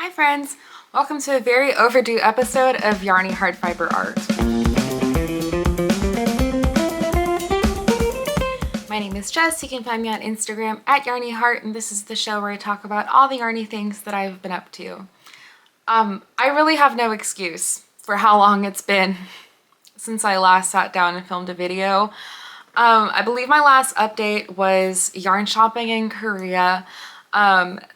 Hi friends! Welcome to a very overdue episode of Yarnyheart Fiber Art. My name is Jess. You can find me on Instagram at yarnyheart, and this is the show where I talk about all the yarny things that I've been up to. I really have no excuse for how long it's been since I last sat down and filmed a video. I believe my last update was yarn shopping in Korea.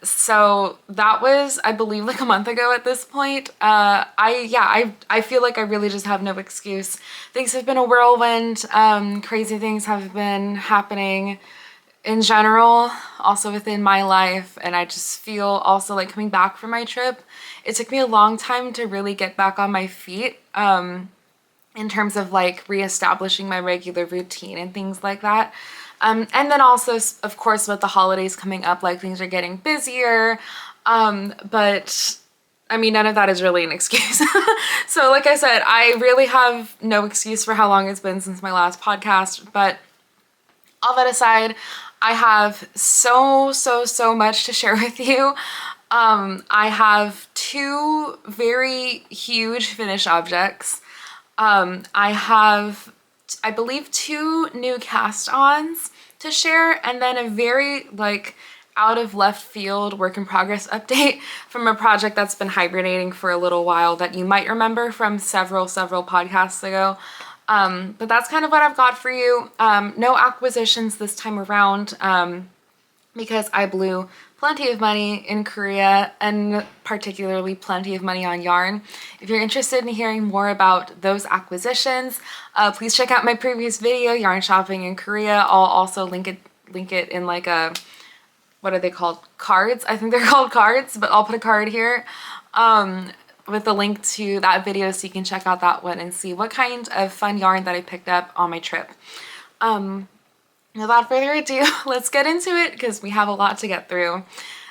So that was, I believe, like a month ago at this point. I feel like I really just have no excuse. Things have been a whirlwind. Crazy things have been happening in general, also within my life. And I just feel also like coming back from my trip, it took me a long time to really get back on my feet. In terms of like reestablishing my regular routine and things like that. And then also, of course, with the holidays coming up, like things are getting busier. But I mean, none of that is really an excuse. So like I said, I really have no excuse for how long it's been since my last podcast. But all that aside, I have so much to share with you. I have two very huge finished objects. I have, I believe, two new cast-ons to share, and then a very like out of left field work in progress update from a project that's been hibernating for a little while that you might remember from several podcasts ago. But that's kind of what I've got for you. No acquisitions this time around because I blew plenty of money in Korea and particularly plenty of money on yarn. If you're interested in hearing more about those acquisitions, please check out my previous video, Yarn Shopping in Korea. I'll also link it in like a, what are they called? Cards? I think they're called cards, but I'll put a card here with a link to that video so you can check out that one and see what kind of fun yarn that I picked up on my trip. Without further ado, let's get into it because we have a lot to get through.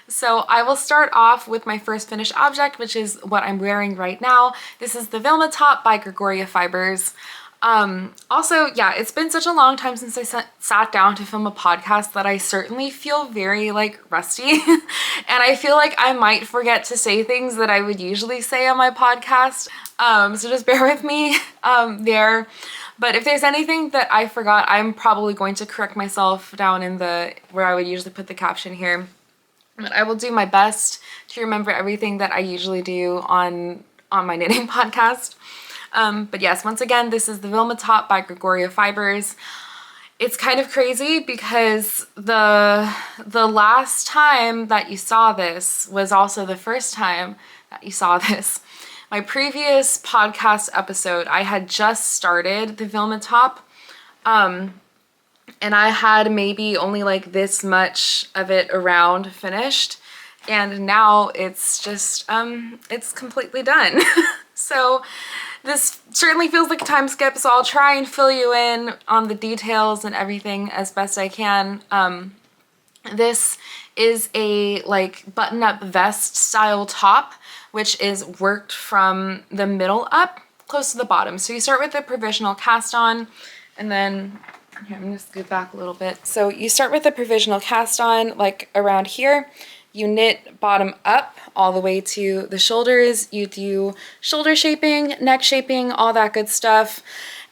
So I will start off with my first finished object, which is what I'm wearing right now. This is the Vilma top by Gregoria Fibers. Also, yeah, it's been such a long time since I sat down to film a podcast that I certainly feel very like rusty. And I feel like I might forget to say things that I would usually say on my podcast. So just bear with me there. But if there's anything that I forgot, I'm probably going to correct myself down in the, where I would usually put the caption here. But I will do my best to remember everything that I usually do on my knitting podcast. But yes, once again, this is the Vilma top by Gregoria Fibers. It's kind of crazy because the last time that you saw this was also the first time that you saw this. My previous podcast episode, I had just started the Vilma top, and I had maybe only like this much of it around finished, and now it's just, it's completely done. So this certainly feels like a time skip, so I'll try and fill you in on the details and everything as best I can. This is a like button-up vest style top, which is worked from the middle up close to the bottom. So you start with the provisional cast on, and then here, I'm gonna scoot back a little bit. So you start with the provisional cast on like around here. You knit bottom up all the way to the shoulders. You do shoulder shaping, neck shaping, all that good stuff.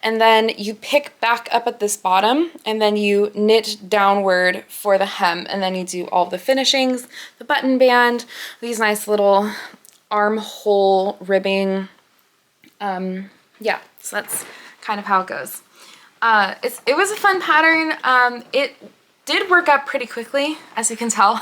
And then you pick back up at this bottom and then you knit downward for the hem, and then you do all the finishings, the button band, these nice little armhole ribbing. Yeah, so that's kind of how it goes. It was a fun pattern. It did work up pretty quickly, as you can tell.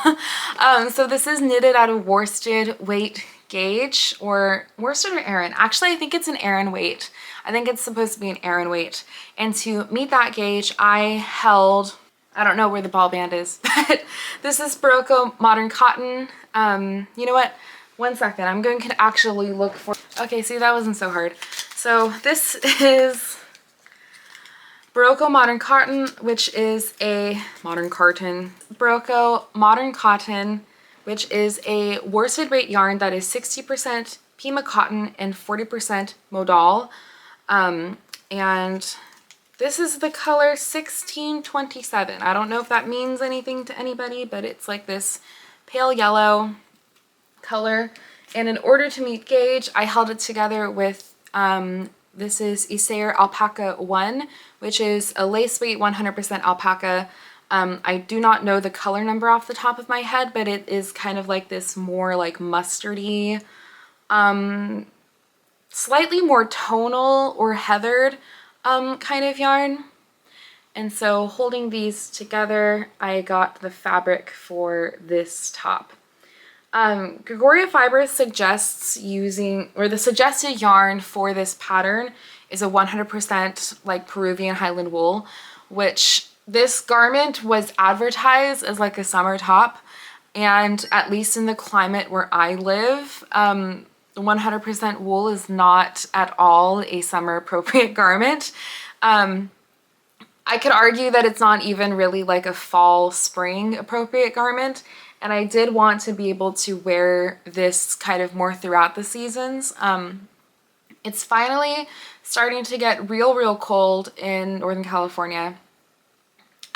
So this is knitted at a worsted weight gauge, or worsted or Aran. Actually, I think it's an Aran weight. I think it's supposed to be an Aran weight. And to meet that gauge, I held, I don't know where the ball band is, but this is Barocco Modern Cotton. You know what? One second, I'm going to actually look for, okay, see, that wasn't so hard. So this is Barocco Modern Cotton, which is a Barocco Modern Cotton, which is a worsted weight yarn that is 60% Pima cotton and 40% modal. And this is the color 1627. I don't know if that means anything to anybody, but it's like this pale yellow color. And in order to meet gauge, I held it together with, this is Isair Alpaca 1, which is a lace weight 100% alpaca. I do not know the color number off the top of my head, but it is kind of like this more like mustardy, slightly more tonal or heathered kind of yarn. And so holding these together, I got the fabric for this top. Gregoria Fibers suggests using, or the suggested yarn for this pattern is a 100% like Peruvian Highland wool, which this garment was advertised as like a summer top. And at least in the climate where I live, 100% wool is not at all a summer appropriate garment. I could argue that it's not even really like a fall spring appropriate garment. And I did want to be able to wear this kind of more throughout the seasons. It's finally starting to get real cold in Northern California.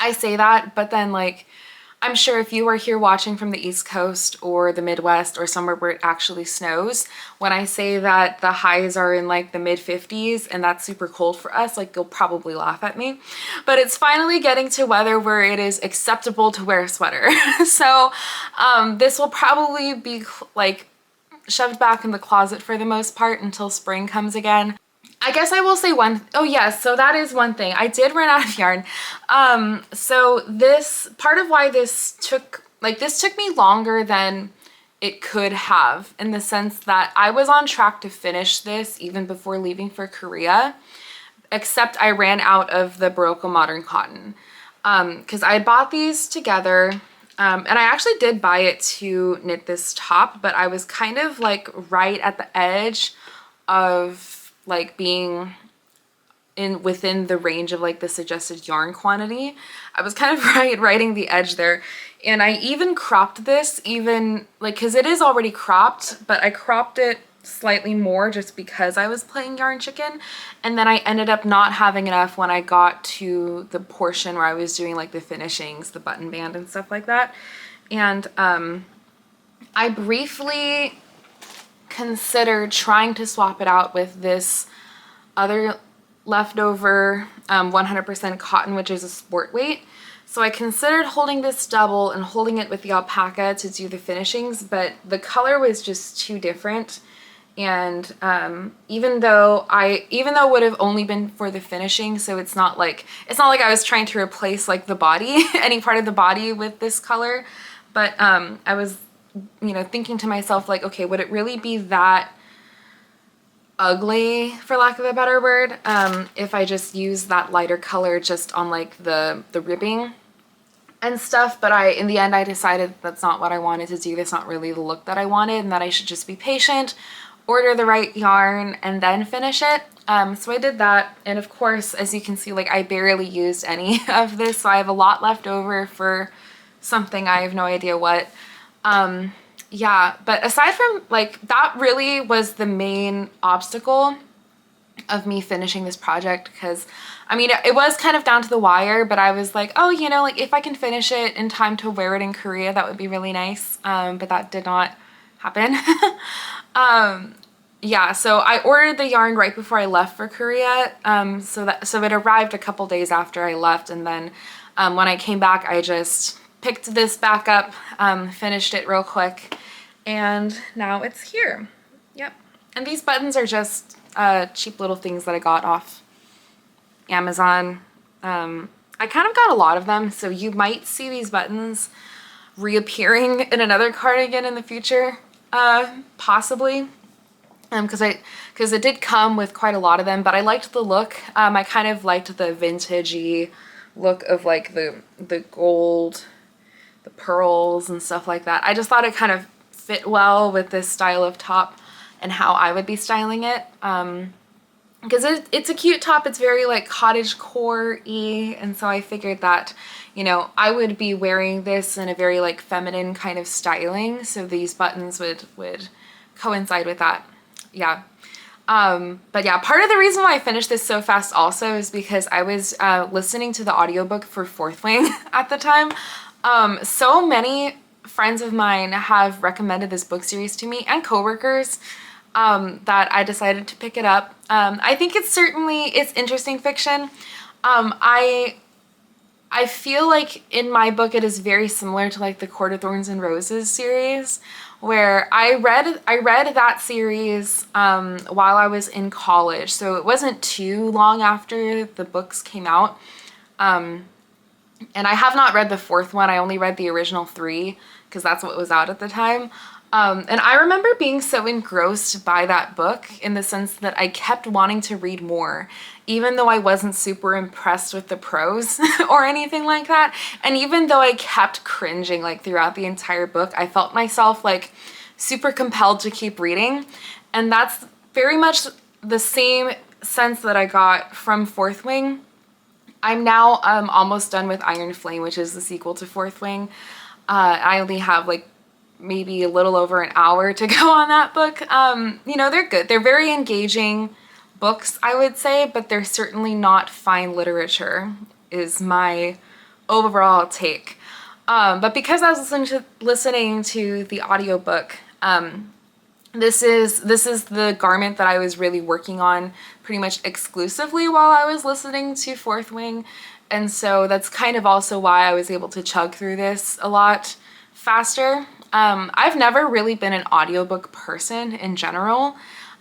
I say that, but then like, I'm sure if you are here watching from the East Coast or the Midwest or somewhere where it actually snows, when I say that the highs are in like the mid 50s and that's super cold for us, like you'll probably laugh at me. But it's finally getting to weather where it is acceptable to wear a sweater. So this will probably be like shoved back in the closet for the most part until spring comes again. I guess I will say oh yes, so that is one thing. I did run out of yarn. So this, part of why this took me longer than it could have, in the sense that I was on track to finish this even before leaving for Korea, except I ran out of the Barocco Modern cotton. Because I had bought these together, and I actually did buy it to knit this top, but I was kind of like right at the edge of like being within the range of like the suggested yarn quantity. I was kind of riding the edge there. And I even cropped this, even like, cause it is already cropped, but I cropped it slightly more just because I was playing Yarn Chicken. And then I ended up not having enough when I got to the portion where I was doing like the finishings, the button band and stuff like that. And I briefly considered trying to swap it out with this other leftover 100% cotton, which is a sport weight. So I considered holding this double and holding it with the alpaca to do the finishings, but the color was just too different. And even though it would have only been for the finishing, so it's not like I was trying to replace like the body, any part of the body with this color, but I was, you know, thinking to myself like, okay, would it really be that ugly, for lack of a better word, if I just use that lighter color just on like the ribbing and stuff? But in the end I decided that's not what I wanted to do. That's not really the look that I wanted, and that I should just be patient, order the right yarn, and then finish it. So I did that, and of course, as you can see, like I barely used any of this, so I have a lot left over for something I have no idea what. Yeah, but aside from like that, really was the main obstacle of me finishing this project, because I mean it was kind of down to the wire, but I was like, oh, you know, like if I can finish it in time to wear it in Korea, that would be really nice. But that did not happen. Yeah, so I ordered the yarn right before I left for Korea, so it arrived a couple days after I left, and then when I came back I just picked this back up, finished it real quick, and now it's here. Yep. And these buttons are just cheap little things that I got off Amazon. I kind of got a lot of them, so you might see these buttons reappearing in another cardigan in the future, possibly. Because it did come with quite a lot of them, but I liked the look. I kind of liked the vintagey look of like the gold, the pearls and stuff like that. I just thought it kind of fit well with this style of top and how I would be styling it. Because it's a cute top. It's very like cottagecore-y, and so I figured that, you know, I would be wearing this in a very like feminine kind of styling, so these buttons would coincide with that. Yeah. But yeah, part of the reason why I finished this so fast also is because I was listening to the audiobook for Fourth Wing at the time. So many friends of mine have recommended this book series to me, and coworkers, that I decided to pick it up. I think it's interesting fiction. I feel like in my book it is very similar to like the Court of Thorns and Roses series, where I read that series while I was in college, so it wasn't too long after the books came out. And I have not read the fourth one. I only read the original three because that's what was out at the time. And I remember being so engrossed by that book in the sense that I kept wanting to read more, even though I wasn't super impressed with the prose or anything like that. And even though I kept cringing like throughout the entire book, I felt myself like super compelled to keep reading. And that's very much the same sense that I got from Fourth Wing. I'm now almost done with Iron Flame, which is the sequel to Fourth Wing. I only have like maybe a little over an hour to go on that book. You know, they're good. They're very engaging books, I would say, but they're certainly not fine literature, is my overall take. But because I was listening to the audiobook, this is the garment that I was really working on pretty much exclusively while I was listening to Fourth Wing. And so that's kind of also why I was able to chug through this a lot faster. I've never really been an audiobook person in general.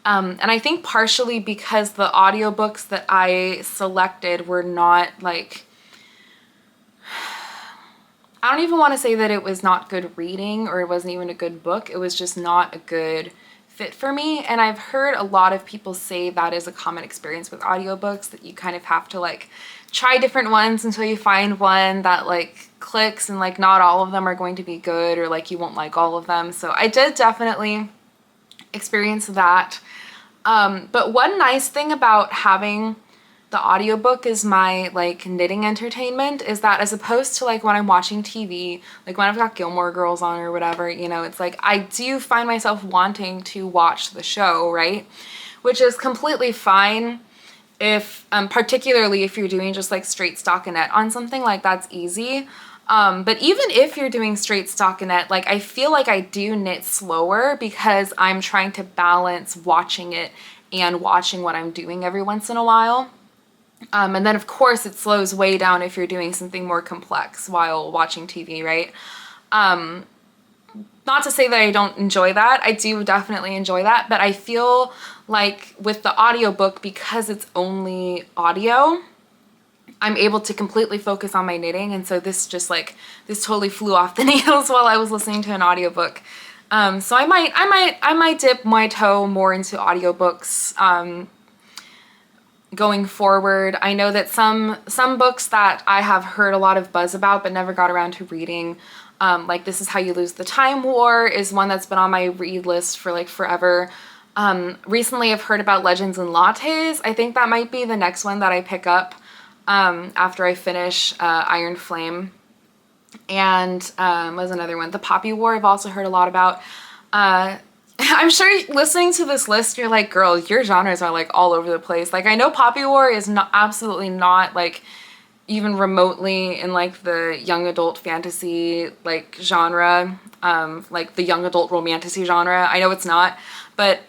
And I think partially because the audiobooks that I selected were not like, I don't even want to say that it was not good reading or it wasn't even a good book. It was just not a good fit for me. And I've heard a lot of people say that is a common experience with audiobooks, that you kind of have to like try different ones until you find one that like clicks, and like not all of them are going to be good, or like you won't like all of them. So I did definitely experience that. But one nice thing about having the audiobook is my like knitting entertainment is that, as opposed to like when I'm watching TV, like when I've got Gilmore Girls on or whatever, you know, it's like I do find myself wanting to watch the show, right? Which is completely fine if, particularly if you're doing just like straight stockinette on something, like that's easy. But even if you're doing straight stockinette, like I feel like I do knit slower because I'm trying to balance watching it and watching what I'm doing every once in a while. And then of course it slows way down if you're doing something more complex while watching TV, right? Not to say that I don't enjoy that. I do definitely enjoy that, but I feel like with the audiobook, because it's only audio, I'm able to completely focus on my knitting. And so this totally flew off the needles while I was listening to an audiobook. So I might dip my toe more into audiobooks, going forward. I know that some books that I have heard a lot of buzz about but never got around to reading, like This Is How You Lose the Time War is one that's been on my read list for like forever. Recently I've heard about Legends and Lattes. I think that might be the next one that I pick up after I finish Iron Flame. And was another one, The Poppy War, I've also heard a lot about. I'm sure listening to this list, you're like, girl, your genres are like all over the place. Like I know Poppy War is not absolutely not like even remotely in like the young adult fantasy like genre, like the young adult romantasy genre. I know it's not, but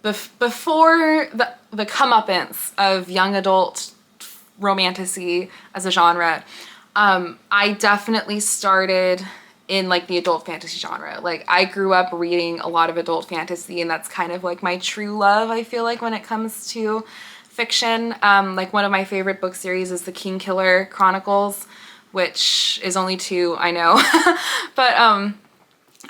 before the comeuppance of young adult romantasy as a genre, I definitely started in like the adult fantasy genre. Like I grew up reading a lot of adult fantasy, and that's kind of like my true love, I feel like, when it comes to fiction. Like one of my favorite book series is the Kingkiller Chronicles, which is only 2, I know. But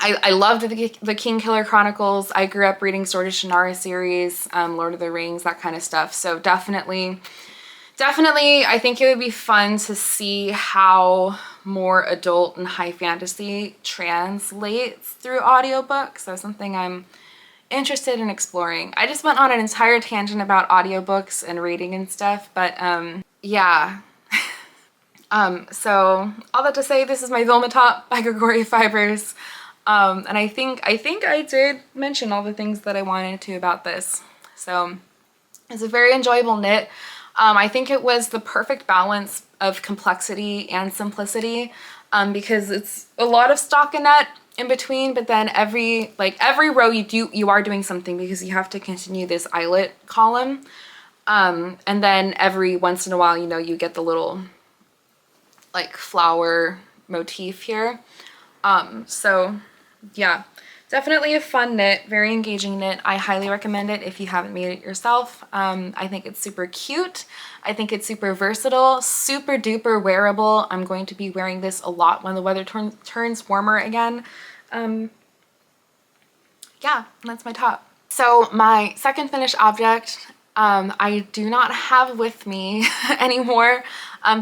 I loved the Kingkiller Chronicles. I grew up reading Sword of Shannara series, Lord of the Rings, that kind of stuff. So definitely, I think it would be fun to see how more adult and high fantasy translates through audiobooks. So something I'm interested in exploring. I just went on an entire tangent about audiobooks and reading and stuff, but yeah. So all that to say, this is my Vilma Top by Gregoria Fibers. And I think I did mention all the things that I wanted to about this. So it's a very enjoyable knit. I think it was the perfect balance of complexity and simplicity. because it's a lot of stockinette in between, but then every row you are doing something because you have to continue this eyelet column. And then every once in a while, you know, you get the little like flower motif here. So yeah, definitely a fun knit, very engaging knit. I highly recommend it if you haven't made it yourself. I think it's super cute. I think it's super versatile, super duper wearable. I'm going to be wearing this a lot when the weather turns warmer again. Yeah, that's my top. So my second finished object, I do not have with me anymore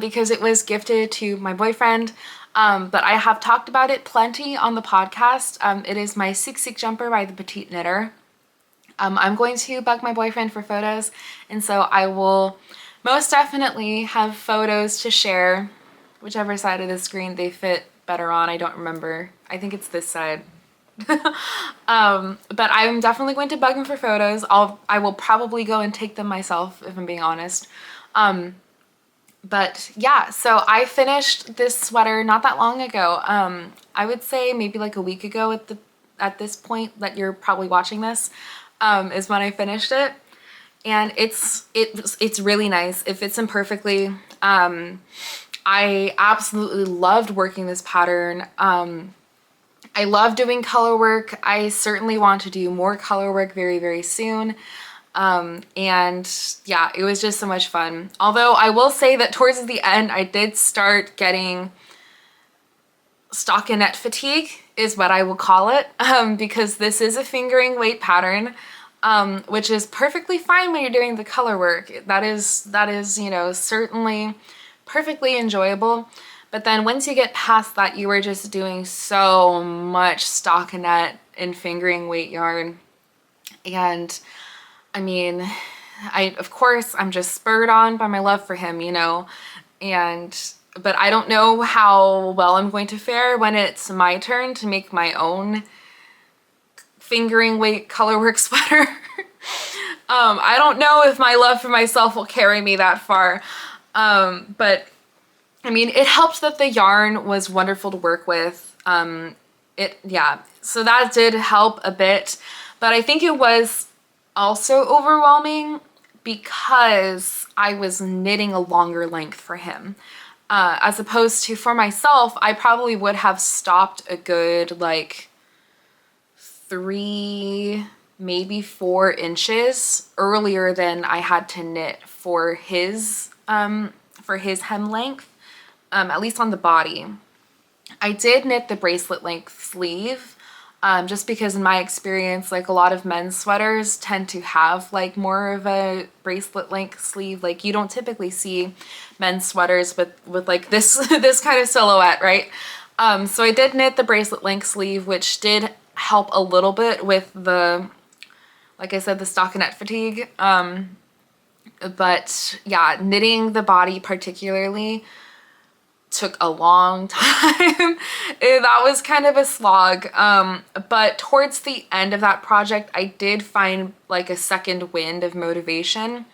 because it was gifted to my boyfriend. But I have talked about it plenty on the podcast. It is my Seek Seek jumper by the Petite Knitter. I'm going to bug my boyfriend for photos, and so I will most definitely have photos to share, whichever side of the screen they fit better on. I don't remember. I think it's this side. But I'm definitely going to bug him for photos. I will probably go and take them myself, if I'm being honest. But yeah, so I finished this sweater not that long ago. I would say maybe like a week ago at this point that you're probably watching this, is when I finished it. And it's really nice. It fits in perfectly. I absolutely loved working this pattern. I love doing color work. I certainly want to do more color work very, very soon. And yeah, it was just so much fun. Although I will say that towards the end, I did start getting stockinette fatigue is what I will call it, because this is a fingering weight pattern, which is perfectly fine when you're doing the color work. That is, you know, certainly perfectly enjoyable. But then once you get past that, you are just doing so much stockinette and fingering weight yarn. And I mean, of course, I'm just spurred on by my love for him, you know, but I don't know how well I'm going to fare when it's my turn to make my own fingering weight colorwork sweater. I don't know if my love for myself will carry me that far, but I mean, it helped that the yarn was wonderful to work with. Yeah, so that did help a bit, but I think it was also overwhelming because I was knitting a longer length for him. As opposed to for myself, I probably would have stopped a good like 3, maybe 4 inches earlier than I had to knit for his hem length, at least on the body. I did knit the bracelet length sleeve, just because in my experience, like a lot of men's sweaters tend to have like more of a bracelet length sleeve. Like you don't typically see men's sweaters with like this this kind of silhouette, right? So I did knit the bracelet length sleeve, which did help a little bit with the, like I said, the stockinette fatigue. But yeah, knitting the body particularly took a long time. That was kind of a slog. But towards the end of that project, I did find like a second wind of motivation,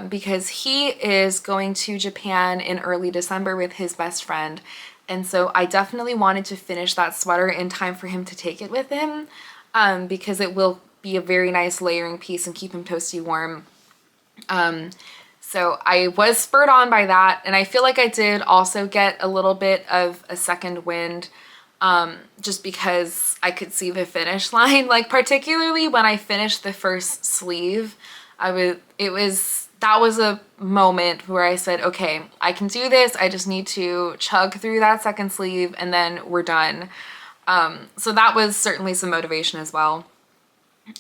because he is going to Japan in early December with his best friend. And so I definitely wanted to finish that sweater in time for him to take it with him, because it will be a very nice layering piece and keep him toasty warm. So I was spurred on by that, and I feel like I did also get a little bit of a second wind, just because I could see the finish line. Like particularly when I finished the first sleeve, that was a moment where I said, okay, I can do this. I just need to chug through that second sleeve and then we're done. So that was certainly some motivation as well.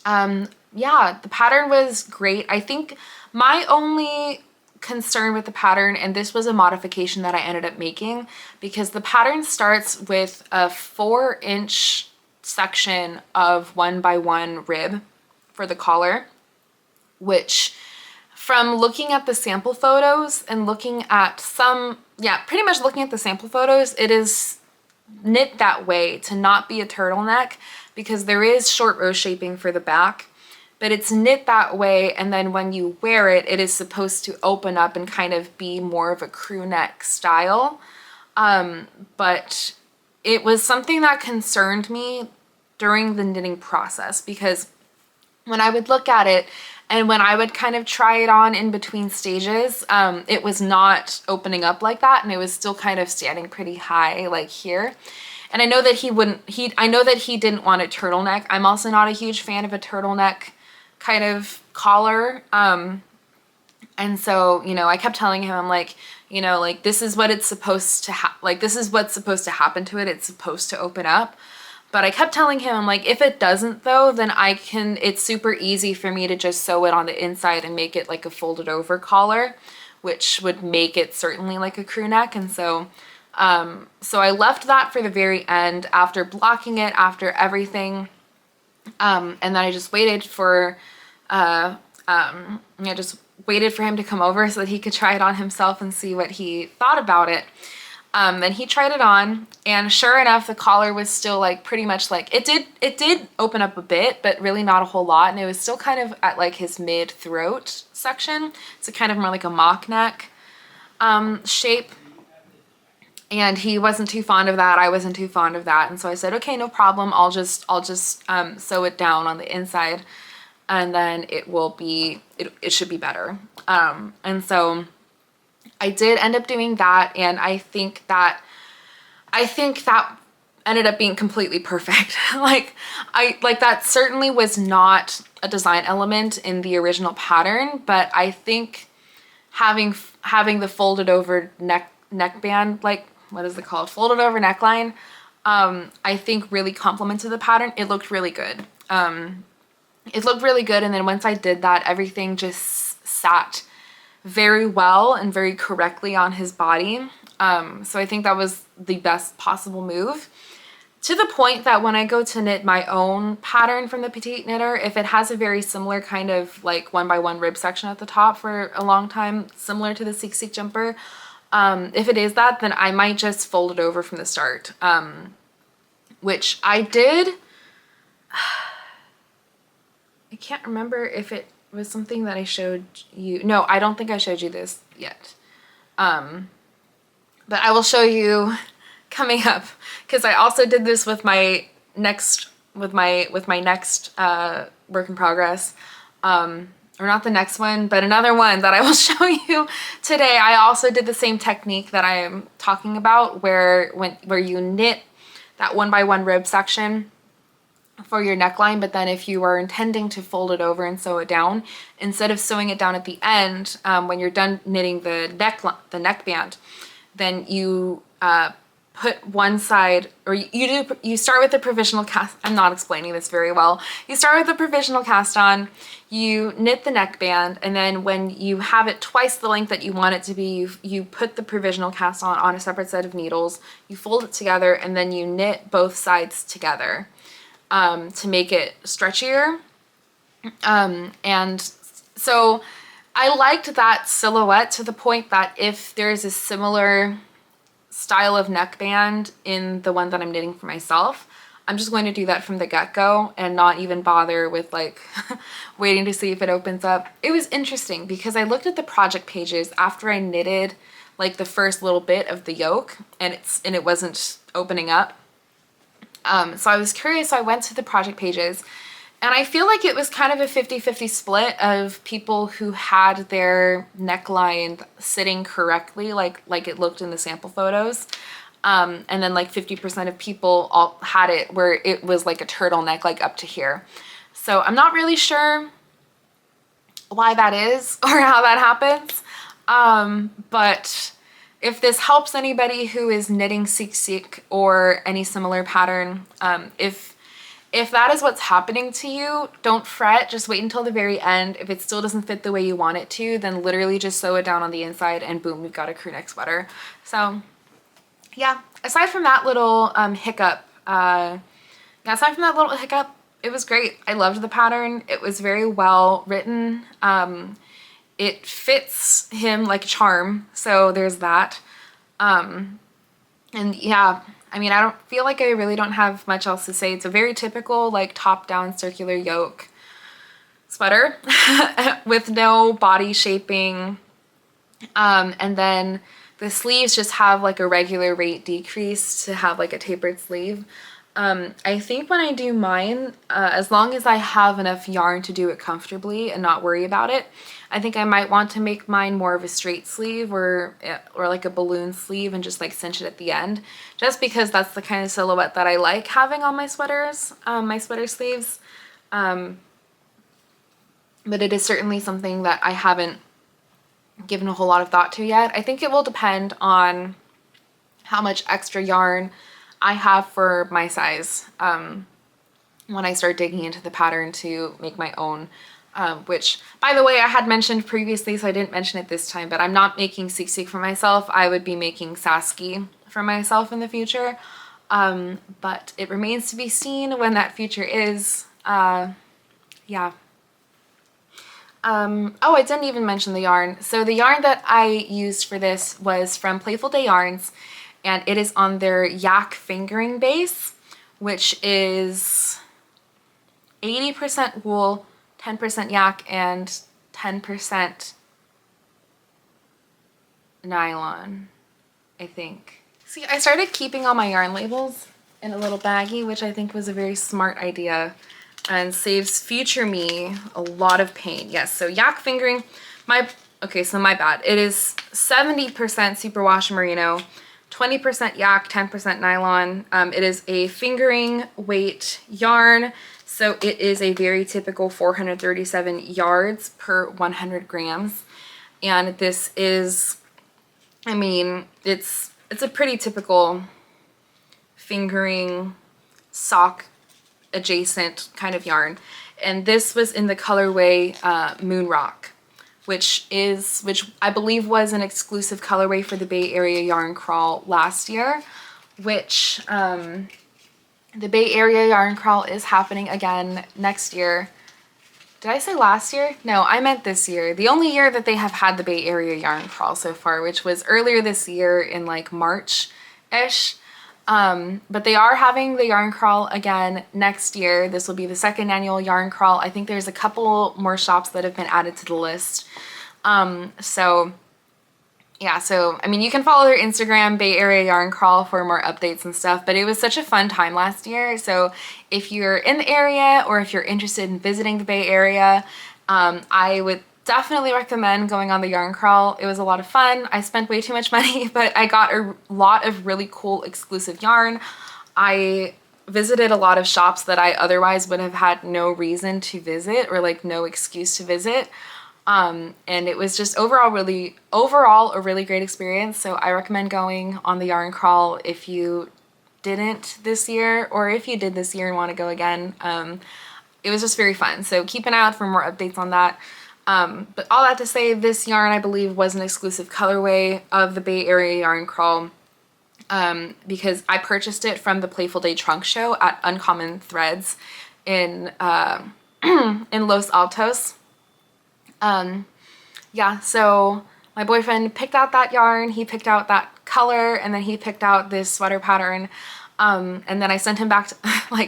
Yeah, the pattern was great. I think my only concern with the pattern, and this was a modification that I ended up making, because the pattern starts with a 4-inch section of 1x1 rib for the collar, which from looking at the sample photos and looking at pretty much looking at the sample photos, it is knit that way to not be a turtleneck, because there is short row shaping for the back, but it's knit that way, and then when you wear it, it is supposed to open up and kind of be more of a crew neck style. But it was something that concerned me during the knitting process, because when I would look at it and when I would kind of try it on in between stages, it was not opening up like that, and it was still kind of standing pretty high like here. And I know that I know that he didn't want a turtleneck. I'm also not a huge fan of a turtleneck kind of collar. And so, you know, I kept telling him, I'm like, you know, like, this is what it's supposed to this is what's supposed to happen to it. It's supposed to open up. But I kept telling him, I'm like, if it doesn't though, then it's super easy for me to just sew it on the inside and make it like a folded over collar, which would make it certainly like a crew neck. And so, so I left that for the very end after blocking it, after everything. And then I just waited for, just waited for him to come over so that he could try it on himself and see what he thought about it. Then he tried it on, and sure enough, the collar was still like pretty much like, it did open up a bit, but really not a whole lot. And it was still kind of at like his mid throat section. So kind of more like a mock neck, shape. And he wasn't too fond of that. I wasn't too fond of that. And so I said, okay, no problem. I'll just sew it down on the inside, and then it should be better. And so I did end up doing that, and I think that ended up being completely perfect. That certainly was not a design element in the original pattern, but I think having the folded over neckband, like, what is it called? Folded over neckline, I think really complemented the pattern. It looked really good. And then once I did that, everything just sat very well and very correctly on his body. So I think that was the best possible move, to the point that when I go to knit my own pattern from the Petite Knitter, if it has a very similar kind of like 1x1 rib section at the top for a long time, similar to the Seek Seek jumper, if it is that, then I might just fold it over from the start, which I did. I can't remember if it was something that I showed you. No, I don't think I showed you this yet. But I will show you coming up, because I also did this with my next work in progress. Or not the next one, but another one that I will show you today. I also did the same technique that I am talking about, where you knit that 1x1 rib section for your neckline, but then if you are intending to fold it over and sew it down, instead of sewing it down at the end, when you're done knitting the neckband, then you put one side, or you start with the provisional cast. I'm not explaining this very well. You start with the provisional cast on, you knit the neckband, and then when you have it twice the length that you want it to be, you put the provisional cast on a separate set of needles, you fold it together, and then you knit both sides together to make it stretchier. And so I liked that silhouette to the point that if there's a similar style of neckband in the one that I'm knitting for myself, I'm just going to do that from the get-go and not even bother with like waiting to see if it opens up. It was interesting because I looked at the project pages after I knitted like the first little bit of the yoke, and it wasn't opening up. So I was curious, so I went to the project pages, and I feel like it was kind of a 50-50 split of people who had their neckline sitting correctly, like it looked in the sample photos. And then like 50% of people all had it where it was like a turtleneck, like up to here. So I'm not really sure why that is or how that happens. But if this helps anybody who is knitting Seek Seek or any similar pattern, if that is what's happening to you, don't fret, just wait until the very end. If it still doesn't fit the way you want it to, then literally just sew it down on the inside and boom, we've got a crew neck sweater. So yeah, aside from that little hiccup, it was great. I loved the pattern. It was very well written. It fits him like a charm, so there's that. And yeah, I mean, I don't feel like I really don't have much else to say. It's a very typical like top-down circular yoke sweater with no body shaping. And then The sleeves just have like a regular rate decrease to have like a tapered sleeve. I think when I do mine, as long as I have enough yarn to do it comfortably and not worry about it, I think I might want to make mine more of a straight sleeve or like a balloon sleeve and just like cinch it at the end, just because that's the kind of silhouette that I like having on my sweaters, my sweater sleeves. But it is certainly something that I haven't given a whole lot of thought to yet. I think it will depend on how much extra yarn I have for my size when I start digging into the pattern to make my own, which, by the way, I had mentioned previously, so I didn't mention it this time, but I'm not making Seek for myself. I would be making Sasky for myself in the future, but it remains to be seen when that future is. Yeah. Oh, I didn't even mention the yarn. So the yarn that I used for this was from Playful Day Yarns, and it is on their yak fingering base, which is 80% wool, 10% yak, and 10% nylon, I think. See, I started keeping all my yarn labels in a little baggie, which I think was a very smart idea and saves future me a lot of pain. Yes, so yak fingering, okay, so my bad. It is 70% superwash merino, 20% yak, 10% nylon. It is a fingering weight yarn, so it is a very typical 437 yards per 100 grams. And this is, I mean, it's a pretty typical fingering sock adjacent kind of yarn. And this was in the colorway Moon Rock, which I believe was an exclusive colorway for the Bay Area Yarn Crawl last year, which the Bay Area Yarn Crawl is happening again next year. Did I say last year? No, I meant this year. The only year that they have had the Bay Area Yarn Crawl so far, which was earlier this year in like March-ish. But they are having the yarn crawl again next year. This will be the second annual yarn crawl. I think there's a couple more shops that have been added to the list. So yeah, so I mean, you can follow their Instagram, Bay Area Yarn Crawl, for more updates and stuff, but it was such a fun time last year. So if you're in the area or if you're interested in visiting the Bay Area, I would definitely recommend going on the yarn crawl. It was a lot of fun. I spent way too much money, but I got a lot of really cool exclusive yarn. I visited a lot of shops that I otherwise would have had no reason to visit or like no excuse to visit. And it was just overall a really great experience. So I recommend going on the yarn crawl if you didn't this year, or if you did this year and want to go again. It was just very fun. So keep an eye out for more updates on that. But all that to say, this yarn I believe was an exclusive colorway of the Bay Area Yarn Crawl, because I purchased it from the Playful Day Trunk Show at Uncommon Threads in in Los Altos. Yeah, so my boyfriend picked out that yarn, he picked out that color, and then he picked out this sweater pattern. And then I sent him back to,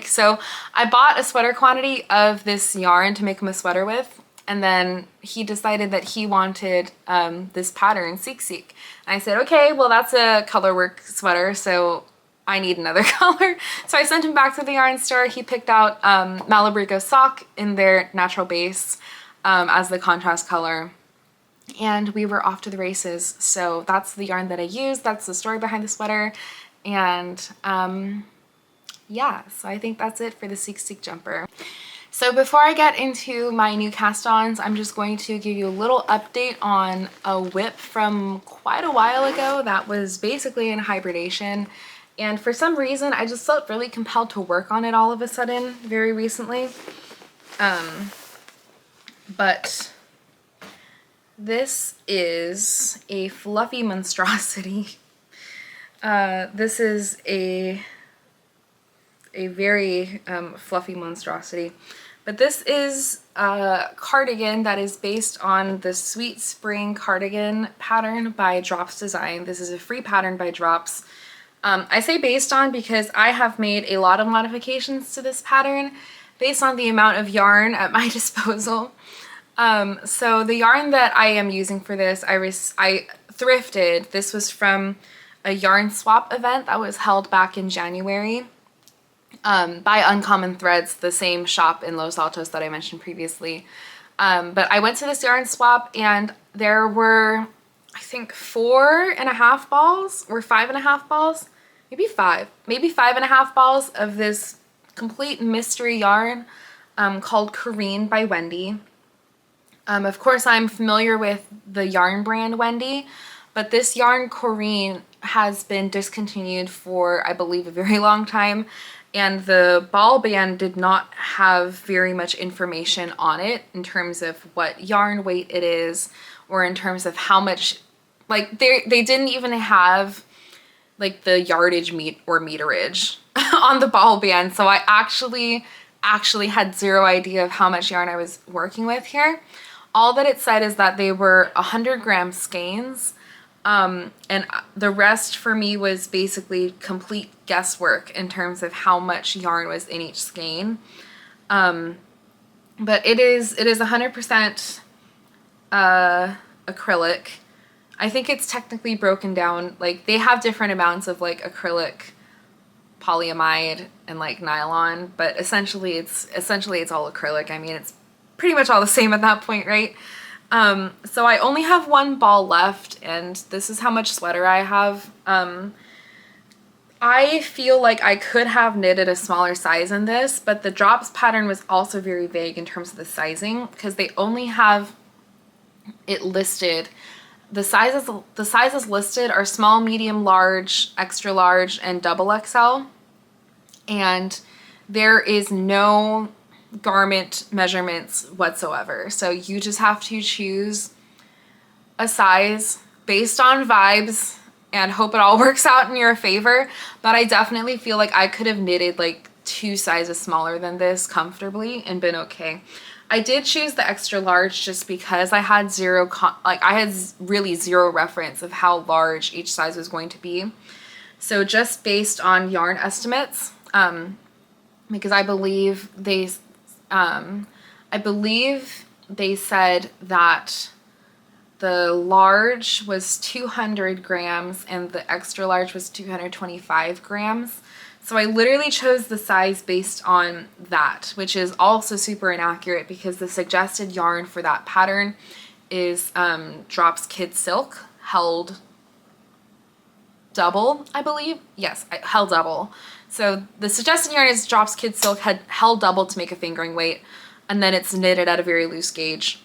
so I bought a sweater quantity of this yarn to make him a sweater with. And then he decided that he wanted this pattern, Seek. And I said, okay, well, that's a colorwork sweater, so I need another color. So I sent him back to the yarn store. He picked out Malabrigo Sock in their natural base as the contrast color. And we were off to the races. So that's the yarn that I used. That's the story behind the sweater. And yeah, so I think that's it for the Seek jumper. So before I get into my new cast-ons, I'm just going to give you a little update on a whip from quite a while ago that was basically in hibernation. And for some reason, I just felt really compelled to work on it all of a sudden very recently. But this is a fluffy monstrosity. This is a very fluffy monstrosity. But this is a cardigan that is based on the Sweet Spring cardigan pattern by Drops Design. This is a free pattern by Drops. I say based on because I have made a lot of modifications to this pattern based on the amount of yarn at my disposal. So the yarn that I am using for this, thrifted. This was from a yarn swap event that was held back in January by Uncommon Threads, the same shop in Los Altos that I mentioned previously. But I went to this yarn swap and there were, I think, 4.5 balls or 5.5 balls, maybe 5.5 balls of this complete mystery yarn called Corrine by Wendy. Of course, I'm familiar with the yarn brand Wendy, but this yarn Corrine has been discontinued for, I believe, a very long time, and the ball band did not have very much information on it in terms of what yarn weight it is, or in terms of how much, like they didn't even have like the yardage meterage on the ball band. So I actually had zero idea of how much yarn I was working with here. All that it said is that they were 100-gram skeins, and the rest for me was basically complete guesswork in terms of how much yarn was in each skein. But it is 100% acrylic. I think it's technically broken down, like they have different amounts of like acrylic, polyamide, and like nylon, but essentially it's all acrylic. I mean, it's pretty much all the same at that point, right? So I only have one ball left, and this is how much sweater I have. I feel like I could have knitted a smaller size in this, but the drops pattern was also very vague in terms of the sizing, because they only have it listed. The sizes listed are small, medium, large, extra large, and double XL. And there is no garment measurements whatsoever. So you just have to choose a size based on vibes and hope it all works out in your favor. But I definitely feel like I could have knitted like 2 sizes smaller than this comfortably and been okay. I did choose the extra large just because I had really zero reference of how large each size was going to be. So just based on yarn estimates, because I believe they said that the large was 200 grams and the extra large was 225 grams. So I literally chose the size based on that, which is also super inaccurate because the suggested yarn for that pattern is Drops Kid Silk, held double, I believe. Yes, held double. So the suggested yarn is Drops Kid Silk, held double to make a fingering weight, and then it's knitted at a very loose gauge.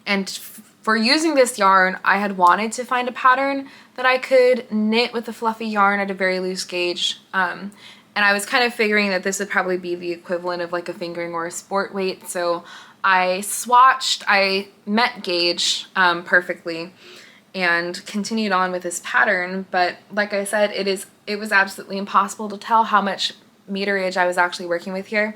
And for using this yarn, I had wanted to find a pattern that I could knit with a fluffy yarn at a very loose gauge. And I was kind of figuring that this would probably be the equivalent of like a fingering or a sport weight. So I swatched, I met gauge perfectly and continued on with this pattern. But like I said, it was absolutely impossible to tell how much meterage I was actually working with here,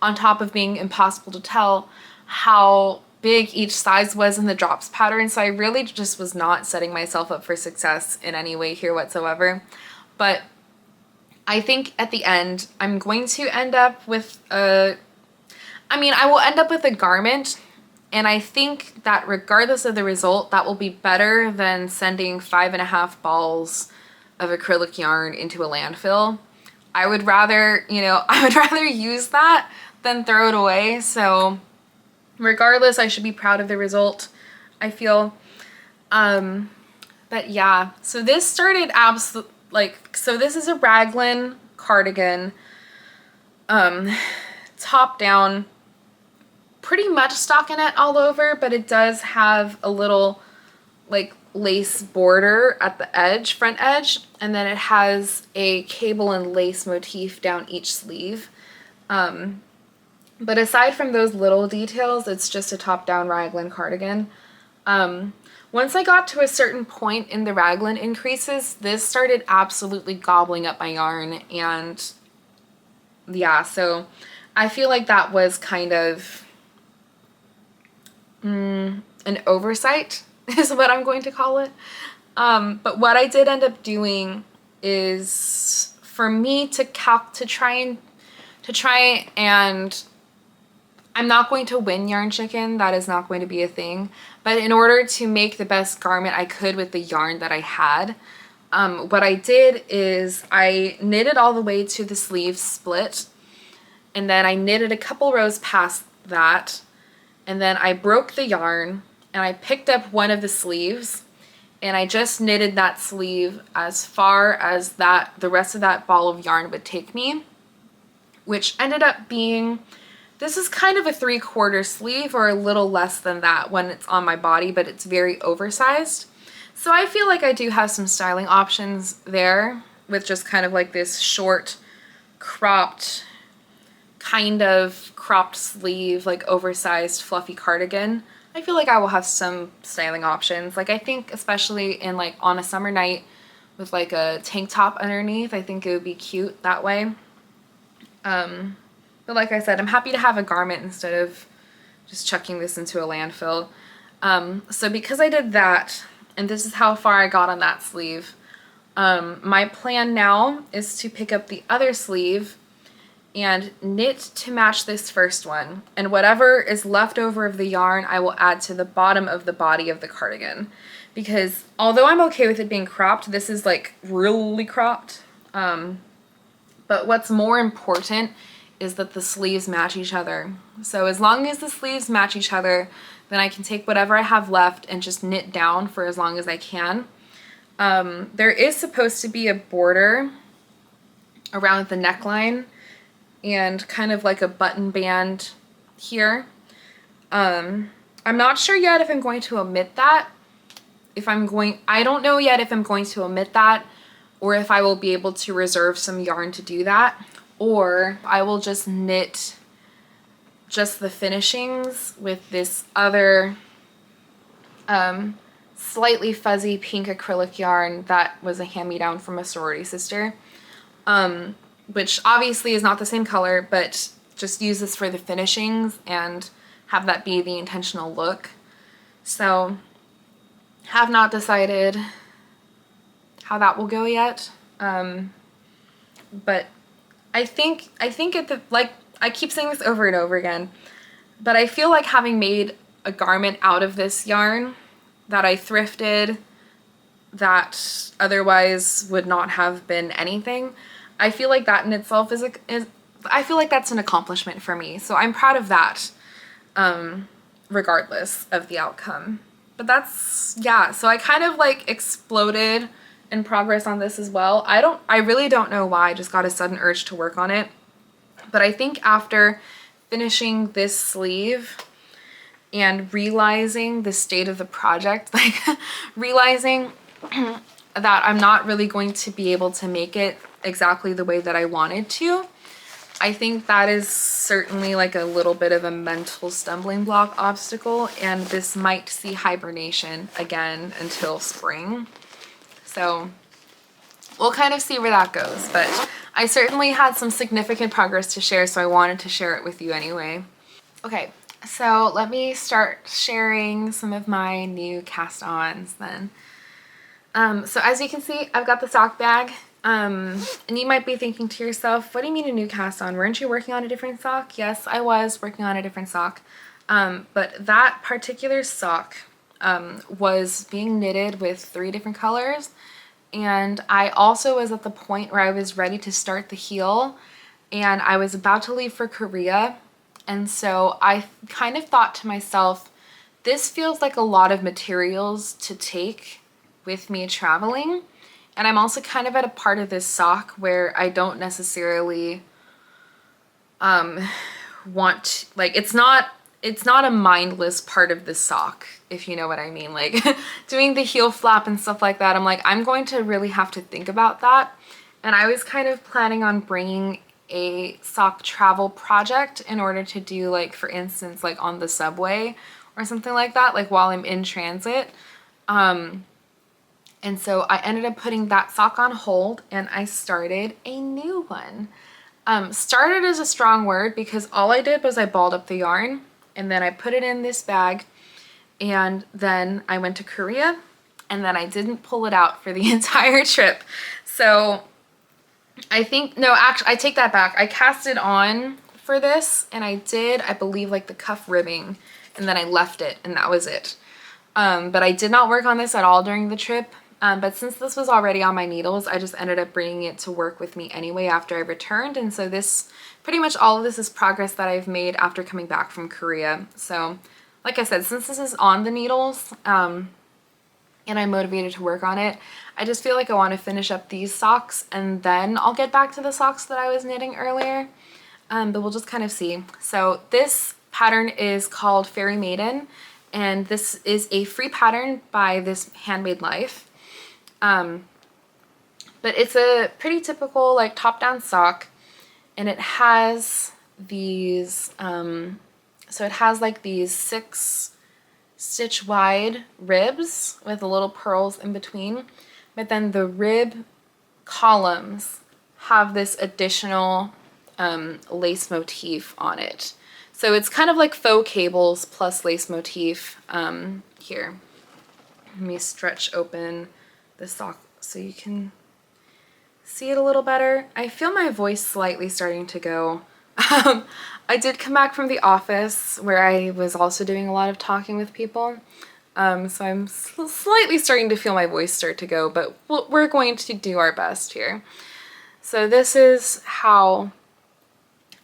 on top of being impossible to tell how big each size was in the drops pattern. So I really just was not setting myself up for success in any way here whatsoever. But I think at the end I'm going to end up with I will end up with a garment, and I think that regardless of the result, that will be better than sending 5.5 balls of acrylic yarn into a landfill. I would rather use that than throw it away. So regardless, I should be proud of the result, I feel. But yeah, so this started so this is a raglan cardigan, top down, pretty much stockinette all over, but it does have a little like lace border at the edge, front edge, and then it has a cable and lace motif down each sleeve. But aside from those little details, it's just a top-down raglan cardigan. Once I got to a certain point in the raglan increases, this started absolutely gobbling up my yarn, and yeah, so I feel like that was kind of an oversight is what I'm going to call it. But what I did end up doing is for me to try and I'm not going to win yarn chicken. That is not going to be a thing. But in order to make the best garment I could with the yarn that I had, what I did is I knitted all the way to the sleeve split, and then I knitted a couple rows past that, and then I broke the yarn and I picked up one of the sleeves and I just knitted that sleeve as far as the rest of that ball of yarn would take me, which ended up being, this is kind of a 3/4 sleeve or a little less than that when it's on my body, but it's very oversized. So I feel like I do have some styling options there with just kind of like this short cropped, kind of cropped sleeve, like oversized fluffy cardigan. I feel like I will have some styling options. Like I think especially in like on a summer night with like a tank top underneath, I think it would be cute that way. But like I said, I'm happy to have a garment instead of just chucking this into a landfill. So because I did that, and this is how far I got on that sleeve, my plan now is to pick up the other sleeve and knit to match this first one. And whatever is left over of the yarn, I will add to the bottom of the body of the cardigan. Because although I'm okay with it being cropped, this is like really cropped. But what's more important is that the sleeves match each other. So as long as the sleeves match each other, then I can take whatever I have left and just knit down for as long as I can. There is supposed to be a border around the neckline and kind of like a button band here. I'm not sure yet if I'm going to omit that. I don't know yet if I'm going to omit that or if I will be able to reserve some yarn to do that, or I will just knit just the finishings with this other slightly fuzzy pink acrylic yarn that was a hand-me-down from a sorority sister, which obviously is not the same color, but just use this for the finishings and have that be the intentional look. So have not decided how that will go yet, but I think I keep saying this over and over again, but I feel like having made a garment out of this yarn that I thrifted that otherwise would not have been anything, I feel like that in itself I feel like that's an accomplishment for me. So I'm proud of that, regardless of the outcome. But that's, yeah, so I kind of like exploded in progress on this as well. I really don't know why, I just got a sudden urge to work on it. But I think after finishing this sleeve and realizing the state of the project, like realizing that I'm not really going to be able to make it exactly the way that I wanted to, I think that is certainly like a little bit of a mental stumbling block obstacle, and this might see hibernation again until spring. So we'll kind of see where that goes, but I certainly had some significant progress to share, so I wanted to share it with you anyway. Okay, so let me start sharing some of my new cast-ons then. So as you can see, I've got the sock bag, and you might be thinking to yourself, what do you mean a new cast-on? Weren't you working on a different sock? Yes, I was working on a different sock, but that particular sock was being knitted with 3 different colors, and I also was at the point where I was ready to start the heel, and I was about to leave for Korea, and so I kind of thought to myself, this feels like a lot of materials to take with me traveling, and I'm also kind of at a part of this sock where I don't necessarily want, like, it's not a mindless part of the sock, if you know what I mean. Like doing the heel flap and stuff like that, I'm like, I'm going to really have to think about that. And I was kind of planning on bringing a sock travel project in order to do, like, for instance, like on the subway or something like that, like while I'm in transit. And so I ended up putting that sock on hold and I started a new one. Started is a strong word because all I did was I balled up the yarn and then I put it in this bag, and then I went to Korea and then I didn't pull it out for the entire trip. So I think, no, actually I take that back. I cast it on for this, and I did, I believe, like the cuff ribbing, and then I left it, and that was it. But I did not work on this at all during the trip. But since this was already on my needles, I just ended up bringing it to work with me anyway after I returned. And so this, pretty much all of this is progress that I've made after coming back from Korea. So like I said, since this is on the needles, and I'm motivated to work on it, I just feel like I want to finish up these socks and then I'll get back to the socks that I was knitting earlier. But we'll just kind of see. So this pattern is called Fairy Maiden, and this is a free pattern by this Handmade Life. But it's a pretty typical like top-down sock, and it has these, so it has like these 6-stitch wide ribs with the little pearls in between, but then the rib columns have this additional lace motif on it. So it's kind of like faux cables plus lace motif. Here, let me stretch open the sock so you can see it a little better. I feel my voice slightly starting to go. I did come back from the office where I was also doing a lot of talking with people. So I'm slightly starting to feel my voice start to go, but we're going to do our best here. So this is how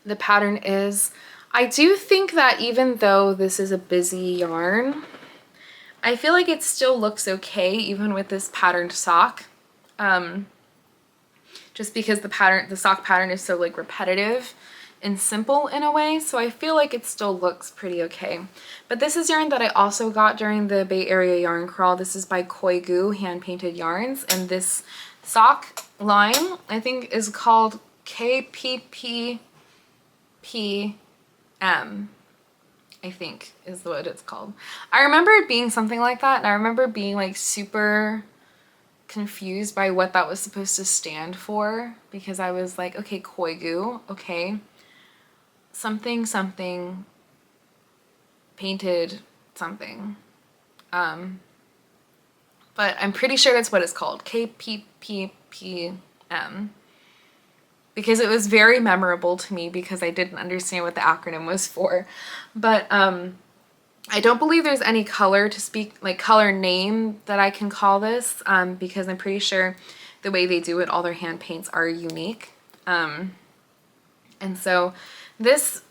the pattern is. I do think that even though this is a busy yarn, I feel like it still looks okay even with this patterned sock. Just because the sock pattern is so like repetitive and simple in a way, so I feel like it still looks pretty okay. But this is yarn that I also got during the Bay Area yarn crawl. This is by Koi Goo Hand Painted Yarns, and this sock line I think is called KPPPM, I think is what it's called. I remember it being something like that, and I remember being like super confused by what that was supposed to stand for, because I was like, okay, Koi Goo, okay, something something painted something, but I'm pretty sure that's what it's called, KPPPM, because it was very memorable to me because I didn't understand what the acronym was for. But I don't believe there's any color to speak, like color name that I can call this, because I'm pretty sure the way they do it, all their hand paints are unique. And so this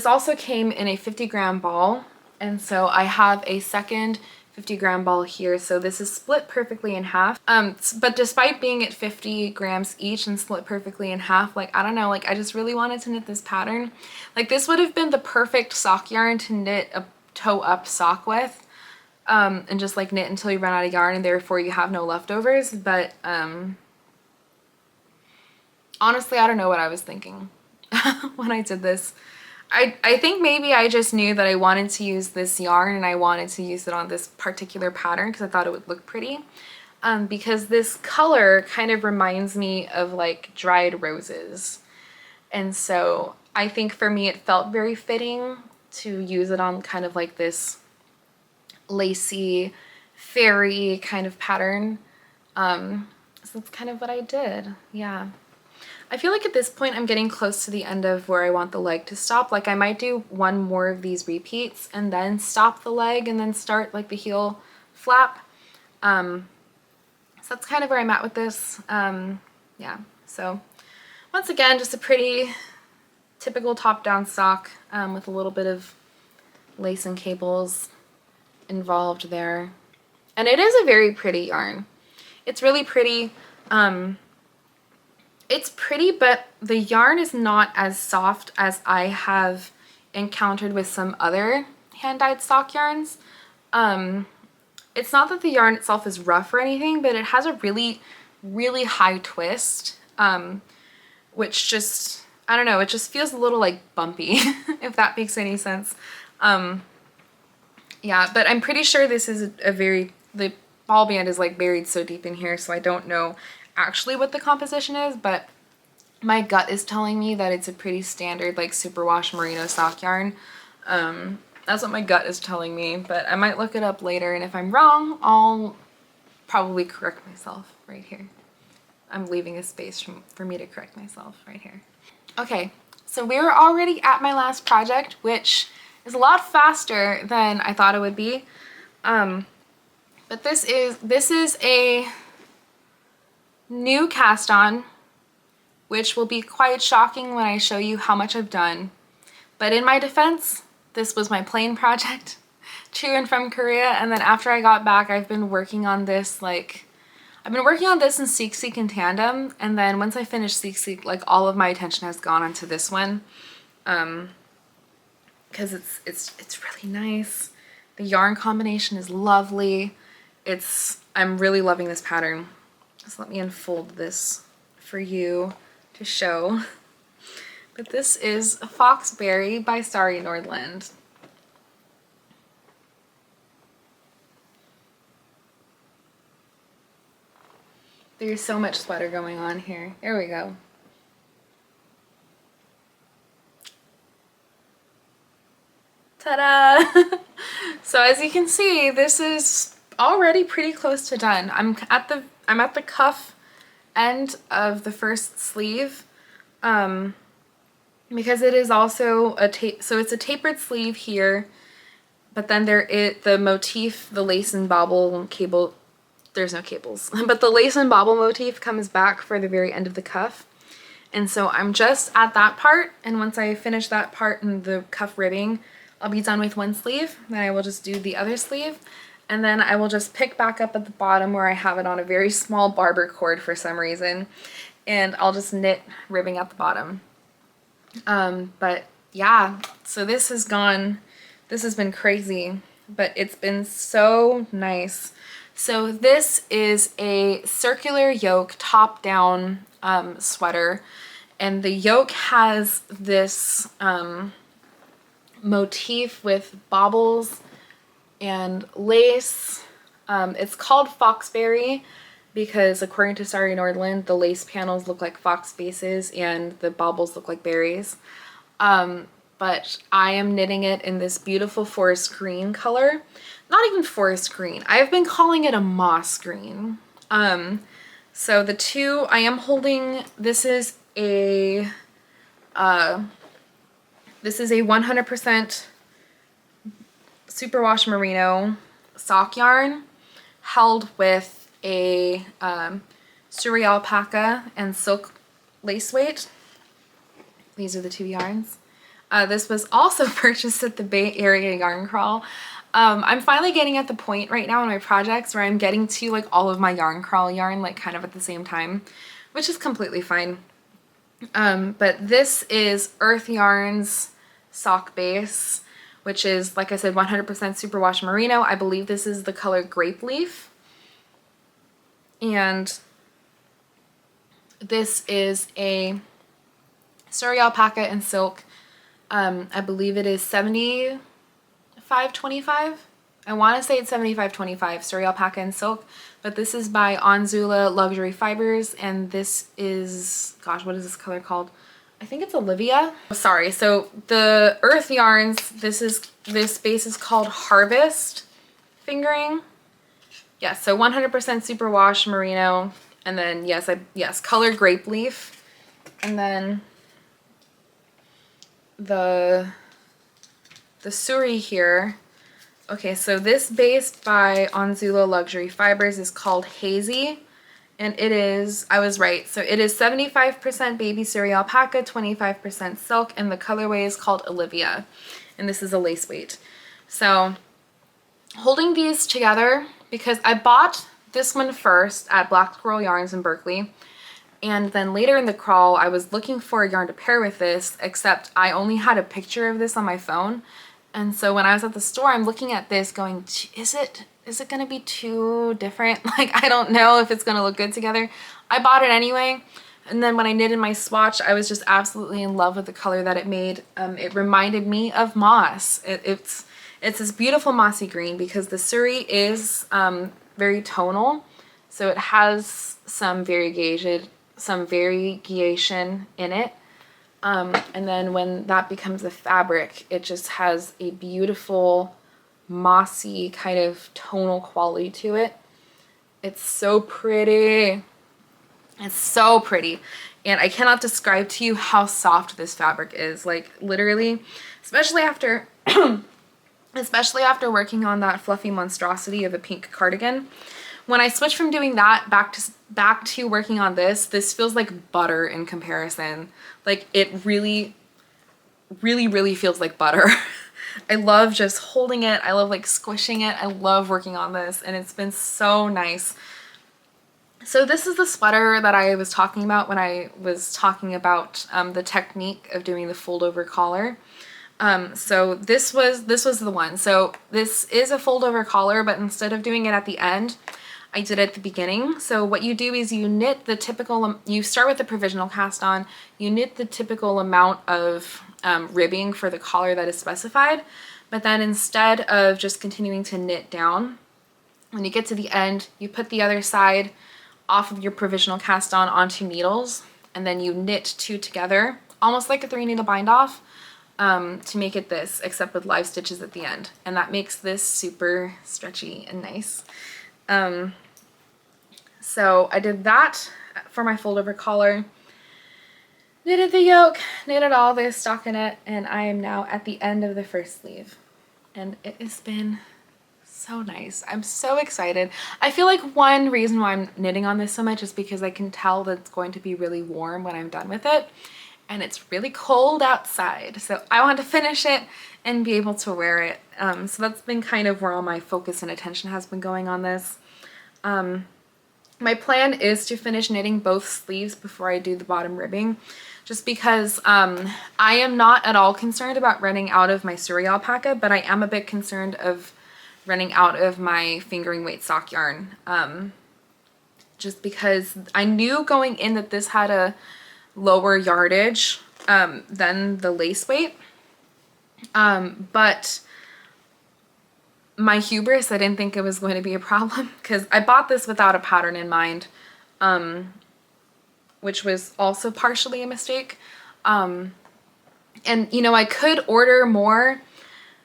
also came in a 50-gram ball, and so I have a second 50-gram ball here, so this is split perfectly in half. But despite being at 50 grams each and split perfectly in half, like I don't know, like I just really wanted to knit this pattern. Like this would have been the perfect sock yarn to knit a toe up sock with, and just like knit until you run out of yarn and therefore you have no leftovers. But honestly, I don't know what I was thinking when I did this. I think maybe I just knew that I wanted to use this yarn and I wanted to use it on this particular pattern because I thought it would look pretty. Because this color kind of reminds me of like dried roses. And so I think for me it felt very fitting to use it on kind of like this lacy, fairy kind of pattern. So that's kind of what I did, yeah. I feel like at this point I'm getting close to the end of where I want the leg to stop. Like I might do one more of these repeats and then stop the leg and then start like the heel flap. So that's kind of where I'm at with this. Yeah, so once again, just a pretty typical top-down sock with a little bit of lace and cables involved there. And it is a very pretty yarn. It's really pretty. It's pretty, but the yarn is not as soft as I have encountered with some other hand-dyed sock yarns. It's not that the yarn itself is rough or anything, but it has a really, really high twist, which just, I don't know, it just feels a little like bumpy, if that makes any sense. Yeah, but I'm pretty sure this is the ball band is like buried so deep in here, so I don't know actually what the composition is, but my gut is telling me that it's a pretty standard like superwash merino sock yarn. That's what my gut is telling me, but I might look it up later, and if I'm wrong, I'll probably correct myself right here. I'm leaving a space for me to correct myself right here. Okay, So we're already at my last project, which is a lot faster than I thought it would be. But this is a new cast on, which will be quite shocking when I show you how much I've done. But in my defense, this was my plane project to and from Korea, and then after I got back, I've been working on this I've been working on this and Seek Seek in tandem, and then once I finish Seek Seek, like all of my attention has gone onto this one, because it's really nice. The yarn combination is lovely. I'm really loving this pattern. So let me unfold this for you to show. But this is Foxberry by Starry Nordland. There's so much sweater going on here. There we go. Ta-da! So as you can see, this is already pretty close to done. I'm at the cuff end of the first sleeve, because it is also so it's a tapered sleeve here, but then the motif, the lace and bobble cable, there's no cables, but the lace and bobble motif comes back for the very end of the cuff. And so I'm just at that part, and once I finish that part and the cuff ribbing, I'll be done with one sleeve. Then I will just do the other sleeve, and then I will just pick back up at the bottom where I have it on a very small barber cord for some reason, and I'll just knit ribbing at the bottom. But yeah, so this has been crazy, but it's been so nice. So this is a circular yoke top-down sweater, and the yoke has this motif with baubles and lace. It's called Foxberry because according to Starry Nordland, the lace panels look like fox faces and the baubles look like berries. But I am knitting it in this beautiful forest green color. Not even forest green. I've been calling it a moss green. So the two I am holding, this is a 100% superwash merino sock yarn held with a Suri alpaca and silk lace weight. These are the two yarns. This was also purchased at the Bay Area Yarn Crawl. I'm finally getting at the point right now in my projects where I'm getting to like all of my yarn crawl yarn like kind of at the same time, which is completely fine. But this is Earth Yarns sock base, which is, like I said, 100% superwash merino. I believe this is the color Grape Leaf. And this is a Suri alpaca and silk. I believe it is 75-25. I want to say it's 75-25 Suri alpaca and silk, but this is by Onzula Luxury Fibers, and this is, gosh, what is this color called? I think it's Olivia. Sorry, so the Earth Yarns, this base is called Harvest Fingering. Yes, so 100% superwash merino, and then yes, color Grape Leaf, and then the Suri here. Okay, so this base by Onzula Luxury Fibers is called Hazy, and it is, I was right, so it is 75% baby Suri alpaca, 25% silk, and the colorway is called Olivia, and this is a lace weight. So holding these together, because I bought this one first at Black Squirrel Yarns in Berkeley, and then later in the crawl I was looking for a yarn to pair with this, except I only had a picture of this on my phone. And so when I was at the store, I'm looking at this going, is it going to be too different? Like, I don't know if it's going to look good together. I bought it anyway. And then when I knitted my swatch, I was just absolutely in love with the color that it made. It reminded me of moss. It's this beautiful mossy green because the Suri is very tonal. So it has some variegation in it. And then when that becomes a fabric, it just has a beautiful mossy kind of tonal quality to it. It's so pretty. It's so pretty. And I cannot describe to you how soft this fabric is. Like literally, especially after working on that fluffy monstrosity of a pink cardigan. When I switch from doing that back to working on this feels like butter in comparison. Like it really, really, really feels like butter. I love just holding it. I love like squishing it. I love working on this, and it's been so nice. So this is the sweater that I was talking about when I was talking about the technique of doing the fold over collar. So this was the one. So this is a fold over collar, but instead of doing it at the end, I did it at the beginning. So what you do is you knit the typical, you start with the provisional cast on, you knit the typical amount of ribbing for the collar that is specified, but then instead of just continuing to knit down, when you get to the end, you put the other side off of your provisional cast on onto needles, and then you knit two together, almost like a 3-needle bind off, to make it this, except with live stitches at the end. And that makes this super stretchy and nice. So I did that for my fold over collar, knitted the yoke, knitted all this stockinette, and I am now at the end of the first sleeve. And it has been so nice. I'm so excited. I feel like one reason why I'm knitting on this so much is because I can tell that it's going to be really warm when I'm done with it. And it's really cold outside. So I want to finish it and be able to wear it. So that's been kind of where all my focus and attention has been going on this. My plan is to finish knitting both sleeves before I do the bottom ribbing, just because I am not at all concerned about running out of my Suri alpaca, but I am a bit concerned of running out of my fingering weight sock yarn. Just because I knew going in that this had a lower yardage than the lace weight, but my hubris, I didn't think it was going to be a problem, because I bought this without a pattern in mind, which was also partially a mistake. And you know, I could order more,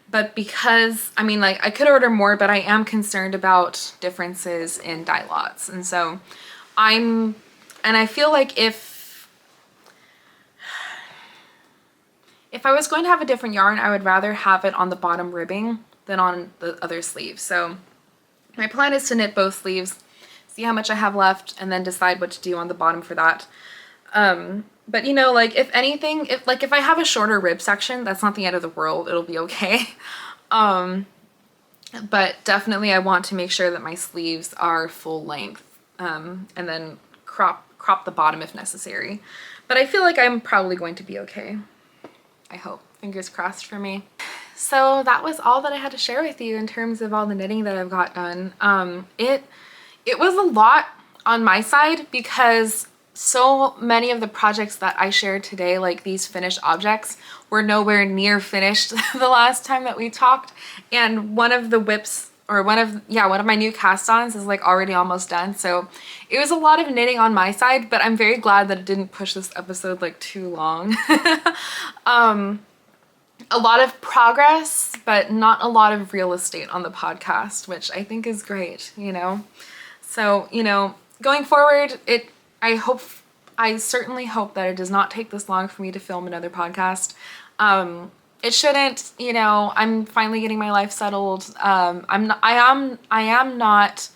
but because, I mean, like I could order more, but I am concerned about differences in dye lots. And so I feel like if I was going to have a different yarn, I would rather have it on the bottom ribbing than on the other sleeve. So my plan is to knit both sleeves, see how much I have left, and then decide what to do on the bottom for that. But you know, like if anything, if I have a shorter rib section, that's not the end of the world. It'll be okay. But definitely I want to make sure that my sleeves are full length, and then crop the bottom if necessary. But I feel like I'm probably going to be okay. I hope. Fingers crossed for me. So that was all that I had to share with you in terms of all the knitting that I've got done. It was a lot on my side because so many of the projects that I shared today, like these finished objects, were nowhere near finished the last time that we talked. And one of the whips, or one of my new cast-ons is like already almost done. So it was a lot of knitting on my side, but I'm very glad that it didn't push this episode like too long. A lot of progress, but not a lot of real estate on the podcast, which I think is great, you know? So, you know, going forward, I certainly hope that it does not take this long for me to film another podcast. It shouldn't, you know. I'm finally getting my life settled. I am not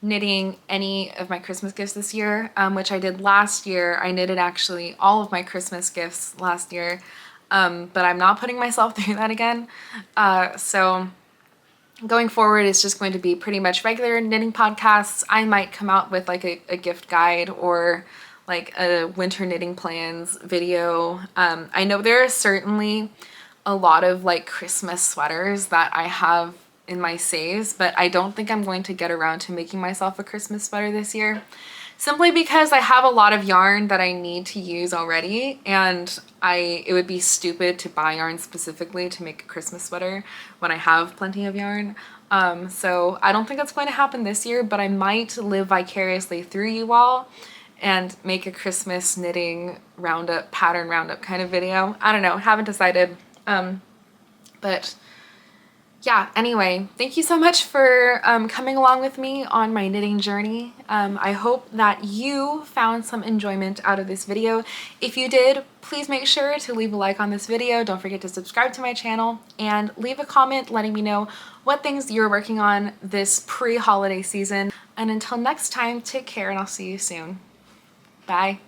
knitting any of my Christmas gifts this year, which I did last year. I knitted actually all of my Christmas gifts last year. But I'm not putting myself through that again. So going forward, it's just going to be pretty much regular knitting podcasts. I might come out with like a gift guide or like a winter knitting plans video. I know there are certainly a lot of like Christmas sweaters that I have in my saves, but I don't think I'm going to get around to making myself a Christmas sweater this year. Simply because I have a lot of yarn that I need to use already, and it would be stupid to buy yarn specifically to make a Christmas sweater when I have plenty of yarn. So I don't think that's going to happen this year, but I might live vicariously through you all and make a Christmas knitting roundup, pattern roundup kind of video. I don't know, haven't decided. But yeah, anyway, thank you so much for coming along with me on my knitting journey. I hope that you found some enjoyment out of this video. If you did, please make sure to leave a like on this video. Don't forget to subscribe to my channel and leave a comment letting me know what things you're working on this pre-holiday season. And until next time, take care and I'll see you soon. Bye.